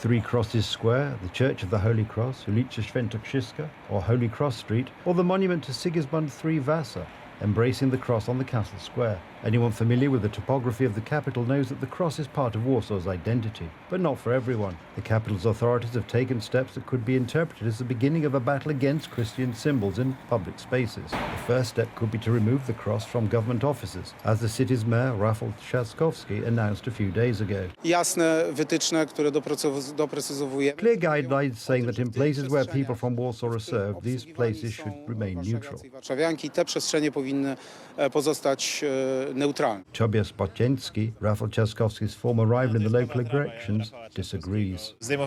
Three Crosses Square, the Church of the Holy Cross, Ulica Świętokrzyska, or Holy Cross Street, or the monument to Sigismund III Vasa, embracing the cross on the Castle Square. Anyone familiar with the topography of the capital knows that the cross is part of Warsaw's identity, but not for everyone. The capital's authorities have taken steps that could be interpreted as the beginning of a battle against Christian symbols in public spaces. The first step could be to remove the cross from government offices, as the city's mayor, Warsaw Trzaskowski, announced a few days ago. Clear guidelines saying that in places where people from Warsaw are served, these places should remain neutral. Tobias Bociński, Warsaw Trzaskowski's former rival in the local elections, disagrees. The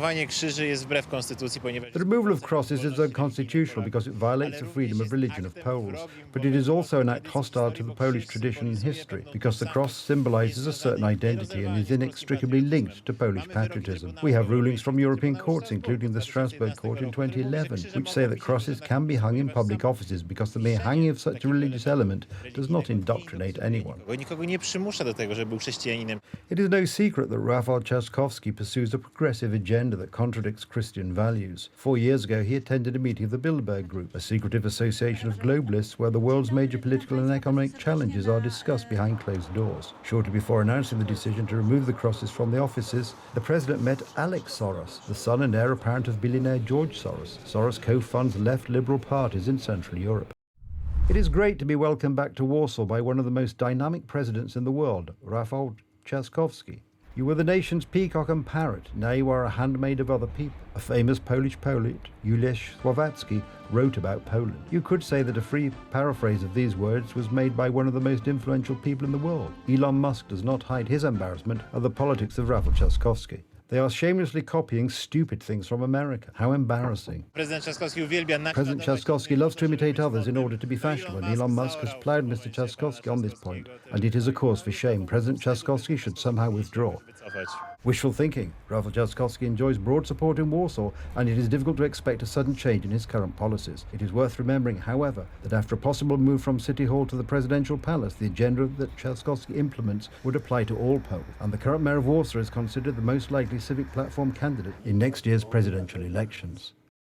removal of crosses is unconstitutional because it violates the freedom of religion of Poles, but it is also an act hostile to the Polish tradition and history, because the cross symbolizes a certain identity and is inextricably linked to Polish patriotism. We have rulings from European courts, including the Strasbourg court in 2011, which say that crosses can be hung in public offices because the mere hanging of such a religious element does not indoctrinate anyone. It is no secret that Warsaw Trzaskowski pursues a progressive agenda that contradicts Christian values. 4 years ago, he attended a meeting of the Bilderberg Group, a secretive association of globalists where the world's major political and economic challenges are discussed behind closed doors. Shortly before announcing the decision to remove the crosses from the offices, the president met Alex Soros, the son and heir apparent of billionaire George Soros. Soros co-funds left liberal parties in Central Europe. It is great to be welcomed back to Warsaw by one of the most dynamic presidents in the world, Warsaw Trzaskowski. You were the nation's peacock and parrot, now you are a handmaid of other people. A famous Polish poet, Juliusz Słowacki, wrote about Poland. You could say that a free paraphrase of these words was made by one of the most influential people in the world. Elon Musk does not hide his embarrassment at the politics of Warsaw Trzaskowski. They are shamelessly copying stupid things from America. How embarrassing. President Trzaskowski loves to imitate others in order to be fashionable, and Elon Musk has ploughed Mr. Trzaskowski on this point, and it is a cause for shame. President Trzaskowski should somehow withdraw. Wishful thinking. Warsaw Trzaskowski enjoys broad support in Warsaw, and it is difficult to expect a sudden change in his current policies. It is worth remembering, however, that after a possible move from City Hall to the presidential palace, the agenda that Trzaskowski implements would apply to all Poles, and the current mayor of Warsaw is considered the most likely civic platform candidate in next year's presidential elections.